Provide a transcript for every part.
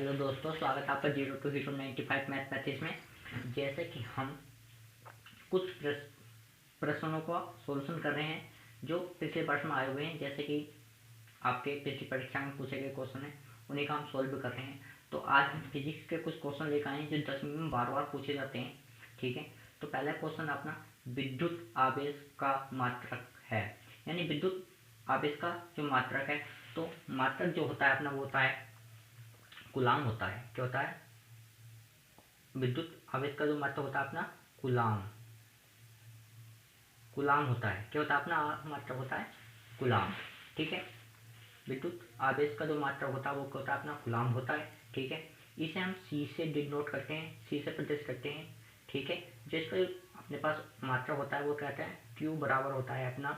Hello दोस्तों, स्वागत है आपका 0 to 95 मैथमेटिक्स में। जैसे कि हम कुछ प्रश्नों का सॉल्यूशन कर रहे हैं जो पिछले वर्ष में आए हुए हैं। जैसे कि आपके पिछली परीक्षा में पूछे गए क्वेश्चन हैं, उन्हीं का हम सॉल्व कर रहे हैं। तो आज हम फिजिक्स के कुछ क्वेश्चन लेकर आए हैं जो 10वीं में बार बार पूछे जाते हैं। ठीक है, तो पहला क्वेश्चन अपना विद्युत आवेश का मात्रक है, यानी विद्युत आवेश का जो मात्रक है। तो मात्रक जो होता है अपना वो होता है कूलाम होता है। क्या होता है? विद्युत आवेश का जो मात्रक होता है अपना कूलाम होता है। क्या होता है? अपना मात्रक होता है कूलाम। ठीक है, विद्युत आवेश का जो मात्रक होता है वो क्या होता है? अपना कूलाम होता है। ठीक है, इसे हम सी से डिनोट करते हैं, सी से प्रदर्शित करते हैं। ठीक है, जो इसका अपने पास मात्रक होता है वो कहते हैं क्यू बराबर होता है अपना,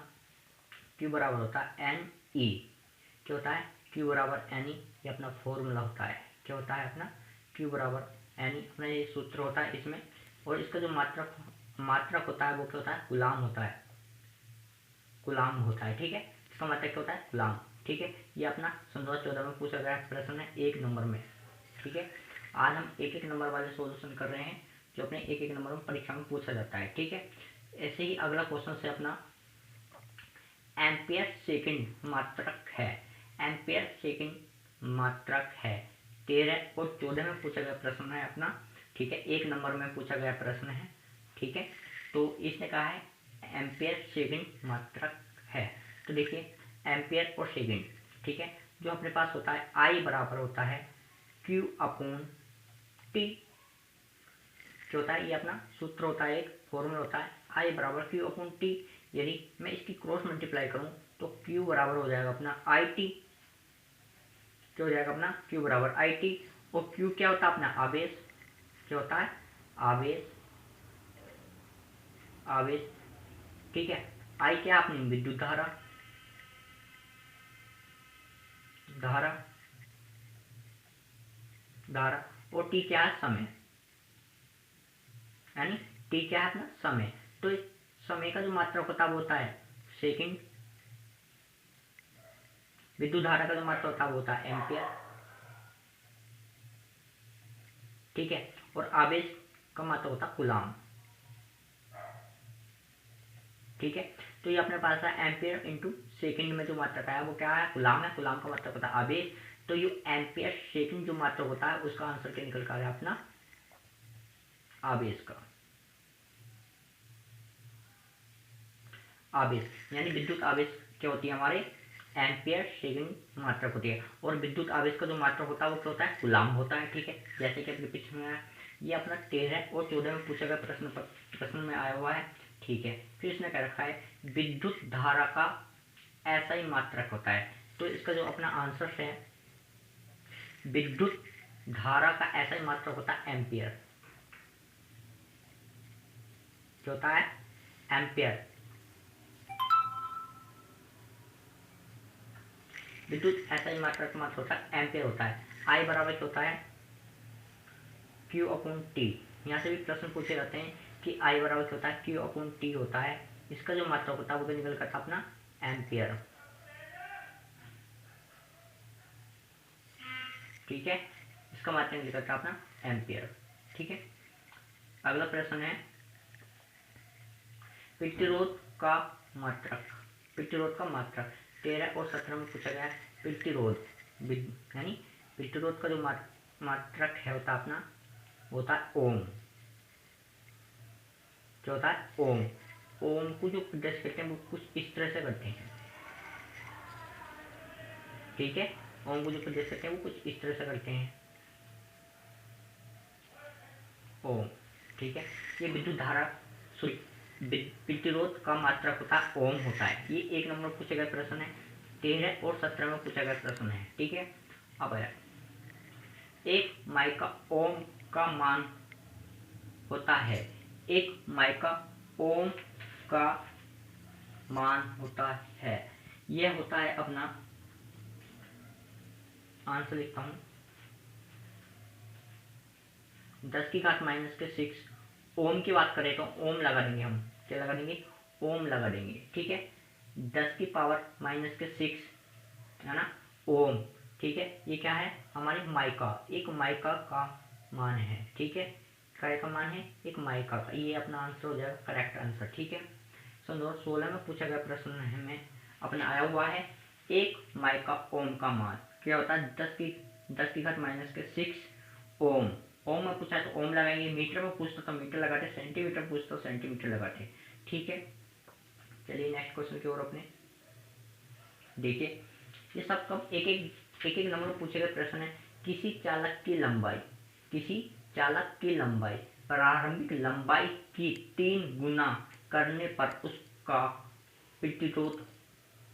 क्यू बराबर होता है एन ई। क्या होता है? क्यू बराबर एन ई, ये अपना फॉर्मूला होता है। क्या होता है? अपना क्यू बराबर एन ई, अपना ये सूत्र होता है इसमें। और इसका जो मात्रक होता है वो क्या होता है? कूलाम होता है, कूलाम होता है। ठीक है, इसका मात्रक क्या होता है? कूलाम। ठीक है, ये अपना 2014 में पूछा गया प्रश्न है 1 नंबर में। ठीक है, आज हम एक एक नंबर वाले सॉल्यूशन कर रहे हैं जो अपने एक एक नंबर में परीक्षा में पूछा जाता है। ठीक है, ऐसे ही अगला क्वेश्चन से अपना एम्पियर सेकंड मात्रक है। एम्पियर सेकंड मात्रक है 13 और 14 में पूछा गया प्रश्न है अपना। ठीक है, 1 नंबर में पूछा गया प्रश्न है। ठीक है, तो इसने कहा है एम्पियर सेकंड मात्रक है। तो देखिए एम्पियर और सेकंड, ठीक है, जो अपने पास होता है आई बराबर होता है क्यू अपॉन टी। जो होता है ये अपना सूत्र होता है, एक फॉर्मूला होता है आई बराबर क्यू अपॉन टी। यदि मैं इसकी क्रॉस मल्टीप्लाई करूं तो क्यू बराबर हो जाएगा अपना आई टी। क्या हो जाएगा? अपना क्यू बराबर आई टी। और क्यू क्या होता है? अपना आवेश। क्या होता है? आवेश, आवेश। ठीक है, आई क्या अपनी विद्युत धारा, धारा, धारा। और टी क्या है? समय, यानी टी क्या है? अपना समय। तो इस समय का जो मात्रक होता है वो होता है सेकंड। विद्युत धारा का जो मात्रक होता है वो होता है एम्पियर। ठीक है, और आवेश का मात्रक होता है कूलाम। ठीक है, तो ये अपने पास है एम्पियर इंटू सेकंड में जो मात्रक है वो क्या है? कूलाम है। कूलाम का मात्रक होता है आवेश। तो ये एम्पियर सेकंड जो मात्रक होता है उसका आंसर क्या निकल कर है? अपना आवेश का, आवेश यानी विद्युत आवेश क्या होती है? हमारे एम्पियर सेकंड मात्रक होती है। और विद्युत आवेश का जो मात्रक होता है वो क्या होता है? कूलाम होता है। ठीक है, जैसे कि अपने पीछे में ये अपना 13 और 14 में पूछा गया प्रश्न में आया हुआ है। ठीक है, फिर इसने क्या रखा है? विद्युत धारा का ऐसा ही मात्रक होता है। तो इसका जो अपना आंसर है विद्युत धारा का ऐसा ही मात्रक होता है एम्पियर। जो होता है एम्पियर, विद्युत ऐसा ही मात्रक मात्र होता है एम्पियर होता है। आई बराबर क्या होता है? Q upon T. यहाँ से भी प्रश्न पूछे जाते हैं कि आई बराबर क्या होता है? क्यू अपॉन टी होता है। इसका जो मात्रक होता है वो भी निकल करता अपना एम्पियर। ठीक है, इसका मात्रक निकल करता अपना एम्पियर। ठीक है, अगला प्रश्न है प्रतिरोध का मात्रक। प्रतिरोध का मात्रक 13 और 17 में पूछा गया है। प्रतिरोध यानी प्रतिरोध का जो मात्रक है होता अपना होता है ओम। जो होता है ओम। ओम को जो प्रदर्शित करते हैं वो कुछ इस तरह से करते हैं। ठीक है, ओम को जो प्रदर्शित करते हैं वो कुछ इस तरह से करते हैं ओम। ठीक है, ये विद्युत धारा प्रतिरोध का मात्रक होता है ओम होता है। ये 1 नंबर पूछे गए प्रश्न है, 13 और 17 में पूछा गया प्रश्न है। ठीक है, अब आया 1 माइक्रो ओम का मान होता है। 1 माइक्रो ओम का मान होता है, यह होता है अपना आंसर लिखता हूं 10⁻⁻⁶। ओम की बात करें तो ओम लगा देंगे हम। क्या लगा देंगे? ओम लगा देंगे। ठीक है, 10⁻⁻⁶ है ना, ओम। ठीक है। ये क्या है, हमारी माइका, एक माइका का मान है, ठीक है। काय का मान है, एक माइका का। ये अपना आंसर हो जाएगा, करेक्ट आंसर, ठीक है। सन 2016 में पूछा गया प्रश्न में अपना आया हुआ है, एक माइका ओम का मान क्या होता है, 10⁻⁻6 ओम। ओम में पूछा तो ओम लगाएंगे, मीटर में पूछता तो मीटर लगाते, सेंटीमीटर पूछता तो सेंटीमीटर लगाते, ठीक है। चलिए नेक्स्ट क्वेश्चन की ओर अपने देखिए। ये सब कब एक एक नंबर पूछे गए प्रश्न है। किसी चालक की लंबाई प्रारंभिक लंबाई की 3 गुना करने पर उसका प्रतिरोध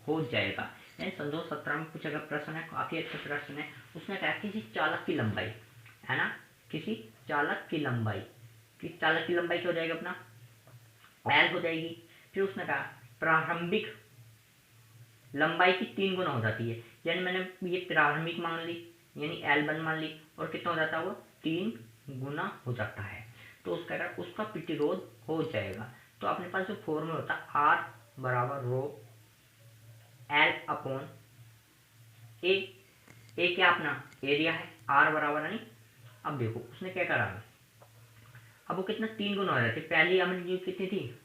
हो जाएगा। यानी सन 2017 में पूछा गया प्रश्न है, काफी अच्छा प्रश्न है। उसने कहा किसी चालक की लंबाई, है ना, किसी चालक की लंबाई क्या हो जाएगा अपना, एल हो जाएगी। फिर उसने कहा प्रारंभिक लंबाई की 3 गुना हो जाती है, यानी मैंने ये प्रारंभिक मान ली, यानी L1 मान ली, और कितना हो जाता है वो 3 गुना हो जाता है, तो उसका प्रतिरोध हो जाएगा। तो अपने पास जो फॉर्मूला होता है R बराबर रो L अपॉन ए, क्या अपना एरिया है, R बराबर नहीं। अब देखो उसने क्या करा, अब वो कितना 3 गुना हो जाती, पहली हमने यूज कितनी थी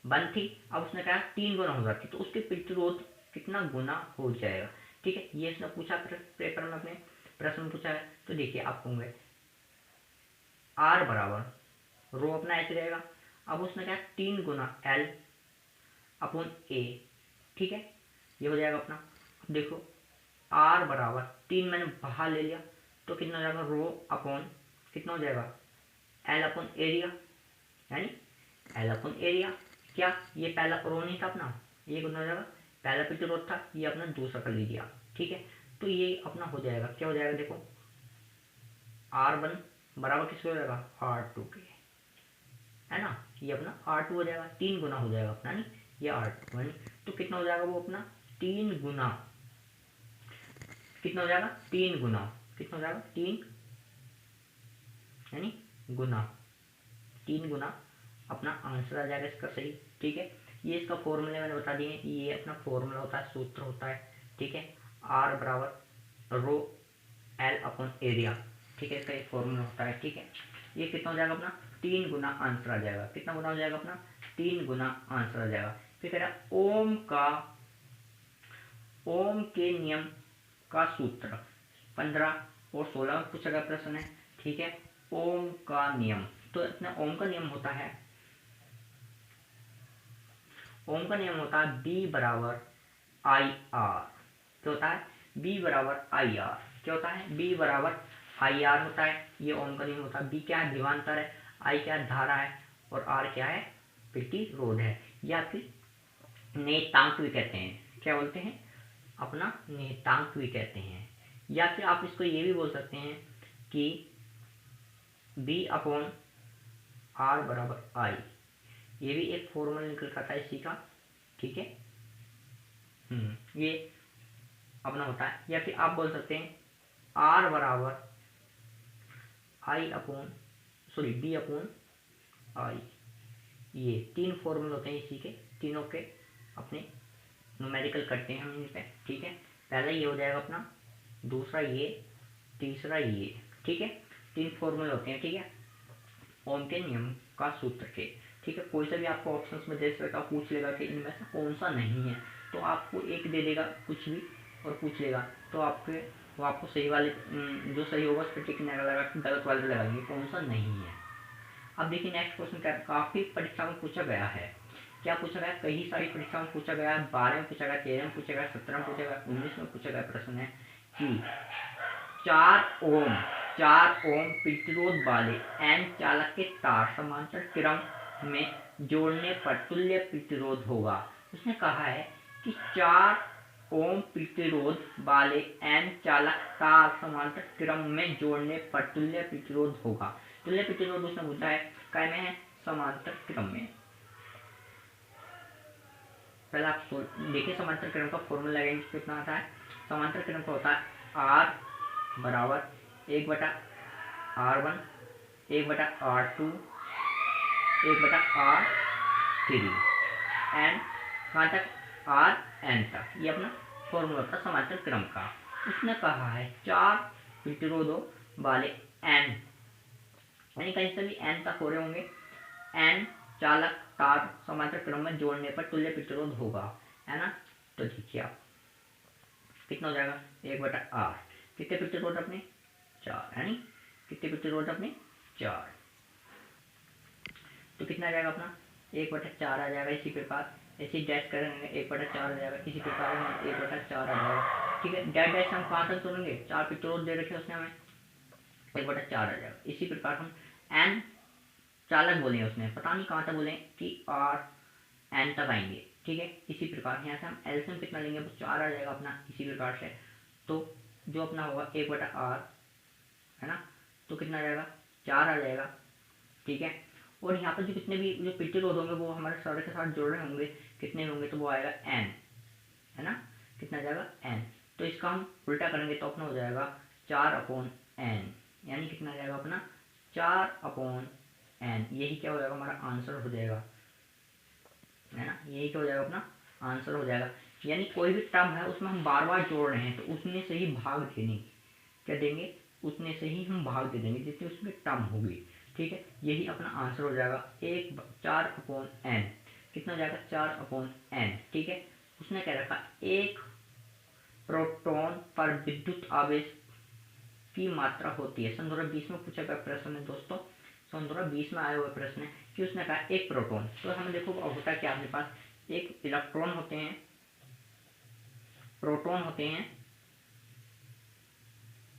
1 थी, अब उसने कहा 3 गुना हो जाती, तो उसके प्रतिरोध कितना गुना हो जाएगा, ठीक है। ये इसने पूछा पेपर में, अपने प्रश्न पूछा है। तो देखिए आप होंगे R बराबर रो अपना ऐसे रहेगा, अब उसने कहा 3 गुना L अपॉन ए, ठीक है, ये हो जाएगा अपना। अब देखो R बराबर 3 मैंने बाहर ले लिया, तो कितना हो जाएगा रो अपॉन कितना हो जाएगा L अपॉन एरिया, यानी L अपॉन एरिया। क्या ये पहला रो नहीं था अपना, ये कितना हो जाएगा, पहला प्रतिरोध था, ये अपना दूसरा कर लीजिए आप, ठीक है। तो ये अपना हो जाएगा, क्या हो जाएगा देखो R1 बराबर किसके हो जाएगा R2 के, है ना, ये अपना R2 हो जाएगा, 3 गुना हो जाएगा अपना, नहीं ये R2 है, तो कितना हो जाएगा वो अपना 3 गुना, कितना हो जाएगा 3 गुना, कितना हो जाएगा 3 यानी गुना, 3 गुना अपना आंसर आ जाएगा इसका सही, ठीक है। ये इसका फॉर्मूला मैंने बता दिए, ये अपना फॉर्मूला होता है, सूत्र होता है, ठीक है। R बराबर रो L अपॉन एरिया, ठीक है, इसका एक फॉर्मूला होता है, ठीक है। ये कितना हो जाएगा अपना 3 गुना आंसर आ जाएगा, कितना गुना हो जाएगा अपना 3 गुना आंसर आ जाएगा। फिर कह रहा ओम के नियम का सूत्र 15 और 16 में पूछा गया प्रश्न है, ठीक है। ओम का नियम, तो अपना ओम का नियम होता है, B बराबर आई आर, क्या होता है B बराबर आई आर, क्या होता है B बराबर आई आर होता है, ये ओम का नियम होता है। B क्या है विभवांतर है, I क्या है धारा है, और R क्या है प्रतिरोध है, या फिर नियतांक भी कहते हैं, क्या बोलते हैं अपना नियतांक भी कहते हैं, या फिर आप इसको ये भी बोल सकते हैं कि B अपॉन R बराबर I, ये भी एक फॉर्मूला निकल कर आता है इसी का, ठीक है। ये अपना होता है, या फिर आप बोल सकते हैं R बराबर B अपॉन I, ये 3 फॉर्मूले होते हैं इसी के, तीनों के अपने न्यूमेरिकल करते हैं हम इन पे, ठीक है। पहला ये हो जाएगा अपना, दूसरा ये, तीसरा ये, ठीक है, 3 फॉर्मूले होते हैं, ठीक है, ओम के नियम का सूत्र के, ठीक है। कोई सा भी आपको ऑप्शंस में दे सकता, पूछ लेगा कि इनमें से कौन सा नहीं है, तो आपको एक दे देगा कुछ भी और पूछ लेगा, तो वो आपको सही वाले जो सही होगा उस पर टिक नहीं लगा, गलत वाले लगाएंगे कौन सा नहीं है। अब देखिए नेक्स्ट क्वेश्चन क्या, काफी परीक्षा में पूछा गया है, क्या पूछा गया, कई सारी परीक्षा में पूछा गया, 12 में पूछा गया, 13 में पूछा गया, 17 में पूछा गया, 19 में पूछा गया प्रश्न है कि 4 ओम प्रतिरोध वाले N चालक के तार समांतर क्रम में जोड़ने पर तुल्य प्रतिरोध होगा। उसने कहा है कि 4 ओम प्रतिरोध वाले N चालक तार समांतर क्रम में जोड़ने पर तुल्य प्रतिरोध होगा। तुल्य प्रतिरोध उसने पूछा है काय में है, समांतर क्रम में। पहले आप देखिए समांतर क्रम का फॉर्मूला लगाएंगे, कितना आता है, समांतर क्रम का होता है R बराबर 1/R1 1/R2 1/R3 एंड कहाँ तक RN तक, ये अपना फॉर्मूला था समांतर क्रम का, उसने कहा है 4 प्रतिरोधों वाले एन, यानी कहीं से भी एन तक हो रहे होंगे, एन चालक तार समांतर क्रम में जोड़ने पर तुल्य प्रतिरोध होगा, है ना। तो देखिए आप कितना हो जाएगा 1/r, कितने प्रतिरोध अपने 4, यानी कितने प्रतिरोध अपने 4, तो कितना आ जाएगा अपना 1/4 आ जाएगा। इसी प्रकार ऐसे डैश करेंगे 1/4 आ जाएगा, इसी प्रकार 1/4 आ जाएगा, ठीक है। डैश डैश हम कहाँ तक तोड़ेंगे, 4 प्रतिरोध दे रखे उसने हमें, 1/4 आ जाएगा। इसी प्रकार हम एन चालक बोले उसने, पता नहीं कहाँ तक बोले कि आर एन तक आएंगे, ठीक है। इसी प्रकार यहाँ से हम एलसीएम कितना लेंगे, वो 4 आ जाएगा अपना। इसी प्रकार से तो जो अपना होगा 1/r, है ना, तो कितना आ जाएगा 4 आ जाएगा, ठीक है। और यहाँ पर जो कितने भी जो प्रतिरोध होंगे वो हमारे सारे के साथ जोड़ रहे होंगे, कितने होंगे, तो वो आएगा एन, है ना, कितना आ जाएगा एन। तो इसका हम उल्टा करेंगे तो अपना हो जाएगा 4/n, यानी कितना आ जाएगा अपना 4/n। यही क्या हो जाएगा हमारा आंसर हो जाएगा, है ना, यही क्या हो जाएगा अपना आंसर हो जाएगा। यानी कोई भी टर्म है उसमें हम बार बार जोड़ रहे हैं तो उसमें से ही भाग देंगे, क्या देंगे, उतने से ही हम भाग दे देंगे जितनी उसमें टर्म होगी, ठीक है। यही अपना आंसर हो जाएगा 4/n, कितना हो जाएगा 4/n, ठीक है। उसने क्या रखा, एक प्रोटॉन पर विद्युत आवेश की मात्रा होती है। सन 2020 में पूछा गया प्रश्न है दोस्तों, सन 2020 में आया हुआ प्रश्न है कि उसने कहा एक प्रोटॉन, तो हमें देखो अब होता क्या, अपने पास एक इलेक्ट्रॉन होते हैं, प्रोटॉन होते हैं,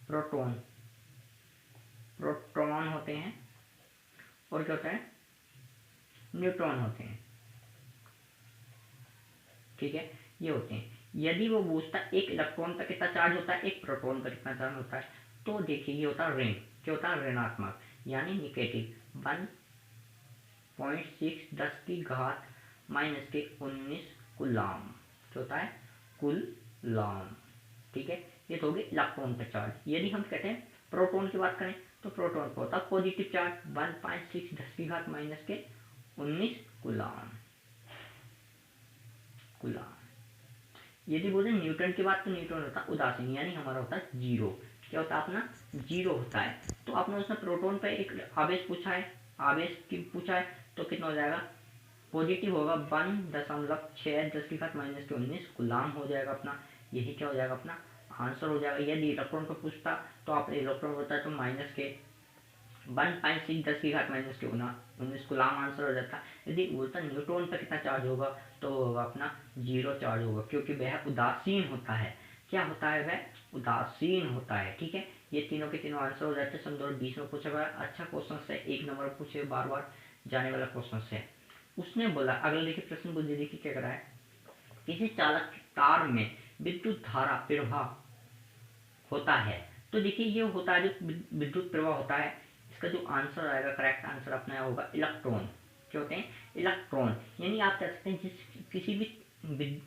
प्रोटॉन प्रोटॉन होते हैं, और क्या होता है, न्यूट्रॉन होते हैं, ठीक है, ये होते हैं। यदि वो पूछता एक इलेक्ट्रॉन का कितना चार्ज होता है, एक प्रोटॉन का कितना चार्ज होता है, तो देखिए ये होता है ऋण, क्या होता है, ऋणात्मक, यानी निगेटिव 1.6 10⁻⁻19 कूलाम, क्या होता है, कूलाम, ठीक है। ये तो होगी इलेक्ट्रॉन का चार्ज। यदि हम कहते हैं प्रोटॉन की बात करें तो प्रोटॉन का होता है पॉजिटिव चार्ज 1.6 10⁻⁻19 कूलाम, कूलाम। यदि बोले न्यूटन की बात तो न्यूटन होता है उदासीन, यानी हमारा होता है जीरो, क्या होता है अपना जीरो होता है। तो आपने उसने प्रोटॉन पे एक आवेश पूछा है, आवेश की पूछा है, तो कितना हो जाएगा, पॉजिटिव होगा 1.6 10⁻⁻19 कूलाम हो जाएगा अपना, यही क्या हो जाएगा अपना आंसर हो जाएगा। यदि इलेक्ट्रॉन को पूछता तो आप इलेक्ट्रॉन होता है तो माइनस के 1.6 10⁻⁻19 कूलाम आंसर हो जाता। यदि बोलता न्यूट्रॉन पर कितना चार्ज होगा तो होगा अपना जीरो चार्ज होगा, क्योंकि वह उदासीन होता है, क्या होता है, वह उदासीन होता है, ठीक है। ये तीनों के तीनों आंसर हो जाते हैं। सन 2020 में पूछा गया, अच्छा क्वेश्चन है, 1 नंबर पूछे बार बार जाने वाला क्वेश्चन है। उसने बोला अगला देखिए प्रश्न बुद्धि देखिए क्या करा है, किसी चालक तार में विद्युत धारा प्रवाह होता है, तो देखिए ये होता है जो विद्युत प्रवाह होता है, इसका जो आंसर आएगा करेक्ट आंसर अपना होगा इलेक्ट्रॉन, क्या होते हैं, इलेक्ट्रॉन। यानी आप कह सकते हैं जिस किसी भी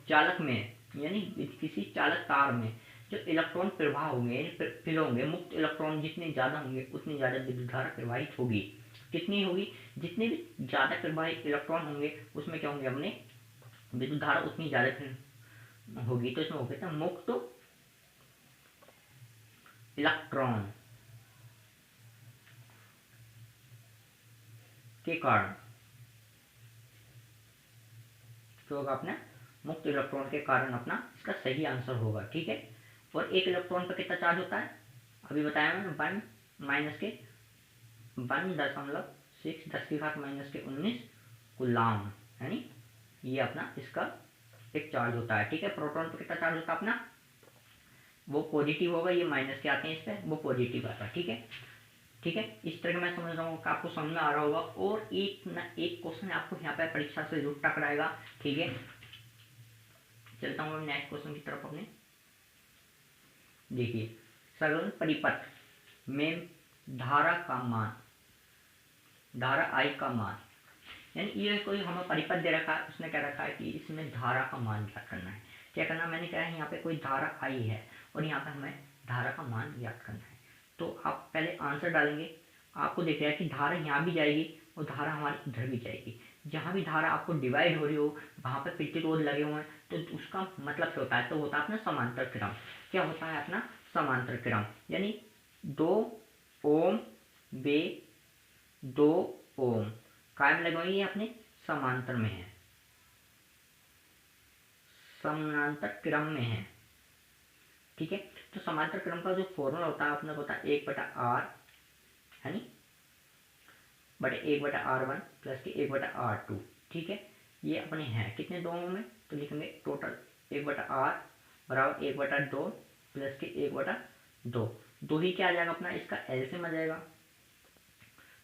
चालक में, यानी किसी चालक तार में जो इलेक्ट्रॉन प्रवाह होंगे, फिर होंगे, मुक्त इलेक्ट्रॉन जितने ज़्यादा होंगे उतनी ज़्यादा विद्युत धारा प्रवाहित होगी। कितनी होगी, जितने भी ज़्यादा प्रवाहित इलेक्ट्रॉन होंगे उसमें क्या होंगे, अपने विद्युत धारा उतनी ज़्यादा होगी। तो इसमें हो गया था मुक्त इलेक्ट्रॉन के कारण, तो होगा अपना मुक्त इलेक्ट्रॉन के कारण अपना इसका सही आंसर होगा, ठीक है। और एक इलेक्ट्रॉन पर कितना चार्ज होता है, अभी बताया मैंने 1-6 10⁻⁻19 कूलाम, यानी ये अपना इसका एक चार्ज होता है, ठीक है। प्रोटॉन पर कितना चार्ज होता है अपना, वो पॉजिटिव होगा, ये माइनस के आते हैं इस पर, वो पॉजिटिव आता है, ठीक है, ठीक है। इस तरह मैं समझ रहा हूँ कि आपको समझ में आ रहा होगा। और एक ना एक क्वेश्चन आपको यहाँ पे परीक्षा से जरूर टकराएगा, ठीक है। चलता हूँ मैं नेक्स्ट क्वेश्चन की तरफ अपने, देखिए सरल परिपथ में धारा का मान, धारा आई का मान, यानी ये कोई हमें परिपथ दे रखा है, उसने क्या रखा है कि इसमें धारा का मान ज्ञात करना है। क्या करना, मैंने कहा है यहाँ पे कोई धारा आई है और यहाँ पे हमें धारा का मान ज्ञात करना है। तो आप पहले आंसर डालेंगे, आपको दिख रहा है कि धारा यहाँ भी जाएगी और धारा हमारी इधर भी जाएगी। जहाँ भी धारा आपको डिवाइड हो रही हो वहाँ पर प्रतिरोध लगे हुए हैं, तो उसका मतलब क्या होता है, तो होता है अपना समांतर क्रम। क्या होता है अपना समांतर क्रम, यानी 2 ओम वे 2 ओम कायम लगे हुए, ये अपने समांतर में है, समांतर क्रम में है। ठीक है, तो समांतर क्रम का जो फॉर्मूला होता है अपने को होता है 1/r है नी, बटे 1/r1 प्लस के 1/r2। ठीक है, ये अपने हैं कितने दोनों में, तो लिखेंगे टोटल 1/r बराबर 1/2 प्लस के 1/2। दो ही क्या आ जाएगा अपना, इसका एलसीएम आ जाएगा,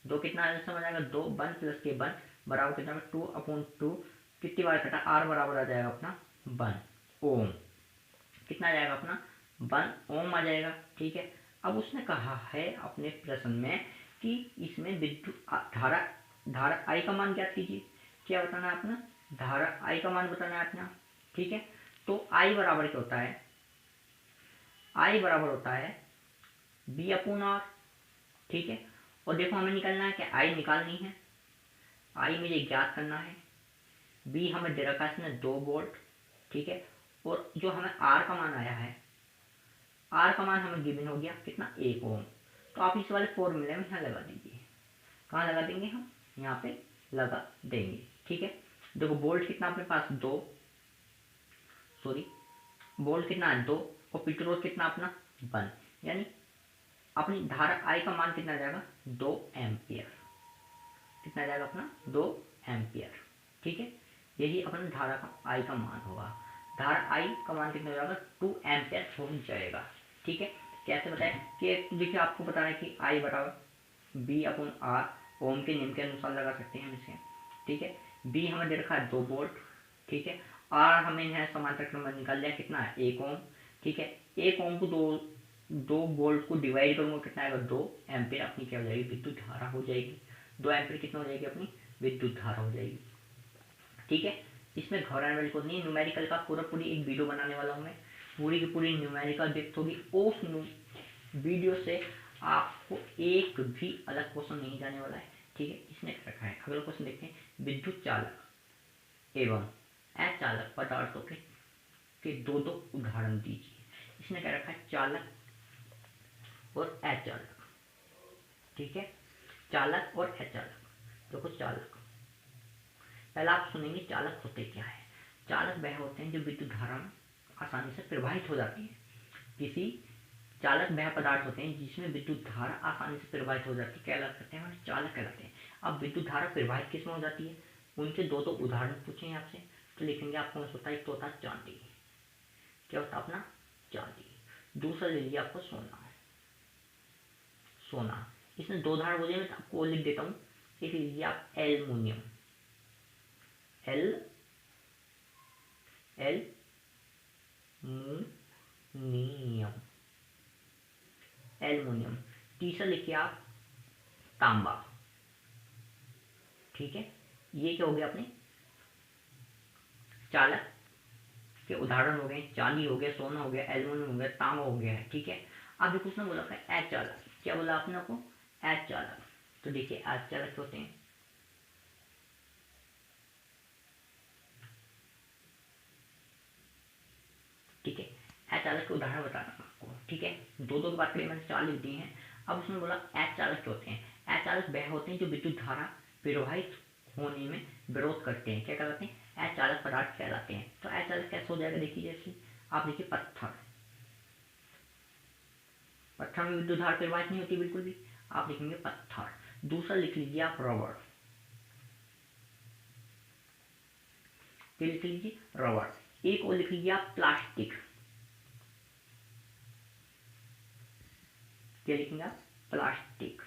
दो कितना एलसीएम आ जाएगा, 2 1 प्लस के 1 बराबर कितना 2/2। कितनी बार कटा, आर बराबर आ जाएगा अपना 1 ओम, कितना आ जाएगा अपना 1 ओम आ जाएगा। ठीक है, अब उसने कहा है अपने प्रश्न में कि इसमें विद्युत धारा आई का मान ज्ञात कीजिए। क्या बताना है अपना, धारा आई का मान बताना है अपना। ठीक है, तो आई बराबर क्या होता है, आई बराबर होता है B/R। ठीक है, और देखो हमें निकालना है कि आई निकालनी है, आई मुझे ज्ञात करना है, बी हमें दे रखा है इसने 2 वोल्ट। ठीक है, और जो हमें आर का मान आया है, आर का मान हमें गिवन हो गया कितना 1 ओम। तो आप इस वाले फॉर्मूले में यहाँ लगा दीजिए, कहाँ लगा देंगे हम, यहाँ पे लगा देंगे। ठीक है, देखो वोल्ट कितना अपने पास 2, सॉरी वोल्ट कितना है 2, और प्रतिरोध कितना अपना 1, यानी अपनी धारा आई का मान कितना जाएगा 2 एम्पियर, कितना जाएगा अपना 2 एम्पियर। ठीक है, यही अपना धारा का आई का मान होगा, धारा आई का मान कितना हो जाएगा 2 एम्पियर हो जाएगा। ठीक है, कैसे बताएं कि देखिए आपको बता रहा है कि आई बराबर B/R ओम के नियम के अनुसार लगा सकते हैं हम इसे। ठीक है, बी हमें दे रखा है 2 वोल्ट। ठीक है, आर हमें है समांतर क्रम में निकाल लिया कितना है 1 ओम। ठीक है, 1 ओम को 2 वोल्ट को डिवाइड करूंगा कितना आएगा 2 एम्पियर, अपनी क्या हो जाएगी विद्युत धारा हो जाएगी। 2 एम्पियर कितना हो जाएगी अपनी विद्युत धारा हो जाएगी। ठीक है, इसमें घबराने वाली कुछ नहीं, न्यूमेरिकल का पूरी एक वीडियो बनाने वाला हूँ मैं, पूरी की पूरी न्यूमेरिकल व्यक्त होगी। उस वीडियो से आपको एक भी अलग क्वेश्चन नहीं जाने वाला है। ठीक है, इसने क्या रखा है, अगला क्वेश्चन देखते हैं, विद्युत चालक एवं अचालक पदार्थों के दो उदाहरण दीजिए। इसने क्या रखा है, चालक और अचालक। ठीक है, चालक और अचालक। देखो चालक, पहला आप सुनेंगे चालक होते क्या है। चालक वह होते हैं जो विद्युत धारा आसानी से प्रवाहित हो जाती है। किसी चालक वह पदार्थ होते हैं जिसमें विद्युत धारा आसानी से प्रवाहित हो जाती है, क्या कहते हैं, चालक कहलाते हैं। अब विद्युत धारा प्रवाहित किस में हो जाती है, उनके दो उदाहरण पूछे हैं आपसे, तो लिखेंगे आप कौन सा होता है, एक तो होता है चांदी, क्या होता है अपना चांदी, दूसरा ले लिया आपको सोना, सोना। इसमें 2 उदाहरण बोले, मैं आपको लिख देता हूँ। एक लीजिए आप एल्युमिनियम, एल्युमिनियम। तीसरा लिखिए आप तांबा। ठीक है, ये क्या हो गया अपने चालक के उदाहरण हो गए, चांदी हो गया, सोना हो गया, एल्युमिनियम हो गया, तांबा हो गया है। ठीक है, अब देखो उसने बोला अचालक, क्या बोला आपने आपको अचालक, तो देखिए अचालक होते हैं, ठीक है, अचालक के उदाहरण बता रहा हूँ आपको। ठीक है, दो बात करी मैंने, 4 लिख दी हैं। अब उसने बोला अचालक होते हैं, अचालक वह होते हैं जो विद्युत धारा प्रवाहित होने में विरोध करते हैं, क्या कहलाते हैं, अचालक पदार्थ कहलाते हैं। तो अचालक कैसे हो जाएगा, देखिए जैसे आप देखिए पत्थर, पत्थर में विद्युत धारा प्रवाहित नहीं होती बिल्कुल भी, आप लिखेंगे पत्थर। दूसरा लिख लीजिए आप रबड़, लिख लीजिए रबड़। एक और लिख लीजिए आप प्लास्टिक, क्या लिखेंगे आप प्लास्टिक,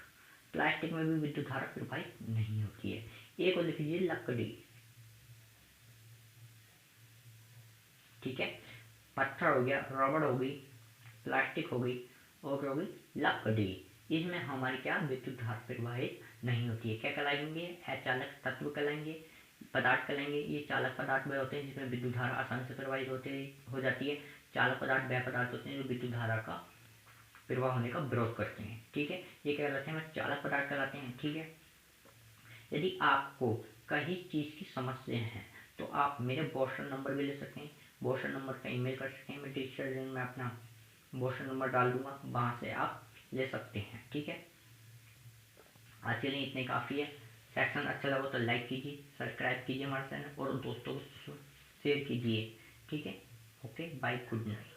प्लास्टिक में भी विद्युत धारा प्रवाहित नहीं होती है। एक और लिख लीजिए लकड़ी। ठीक है, पत्थर हो गया, रबड़ हो गई, प्लास्टिक हो गई, और क्या हो गई लकड़ी। इसमें हमारी क्या विद्युत धारा प्रवाहित नहीं होती है, क्या कहलाएंगे अचालक तत्व कहलाएंगे, पदार्थ कहलाएंगे। ये चालक पदार्थ वह होते हैं जिसमें विद्युत धारा आसानी से प्रवाहित हो जाती है। चालक पदार्थ वह पदार्थ होते हैं जो विद्युत धारा का प्रवाह होने का विरोध करते हैं। ठीक है, ये क्या कहलाते हैं, चालक पदार्थ कहलाते हैं। ठीक है, यदि आपको कहीं चीज़ की समस्या है तो आप मेरे बोस्टन नंबर भी ले सकते हैं, बोस्टन नंबर का ईमेल कर सकते हैं, मैं डिस्क्रिप्शन में अपना बोस्टन नंबर डाल दूंगा, वहाँ से आप ले सकते हैं। ठीक है, आज के लिए इतने काफ़ी है। सेक्शन अच्छा लगा तो लाइक कीजिए, सब्सक्राइब कीजिए हमारे चैनल और दोस्तों को शेयर कीजिए। ठीक है, ओके बाय, गुड नाइट।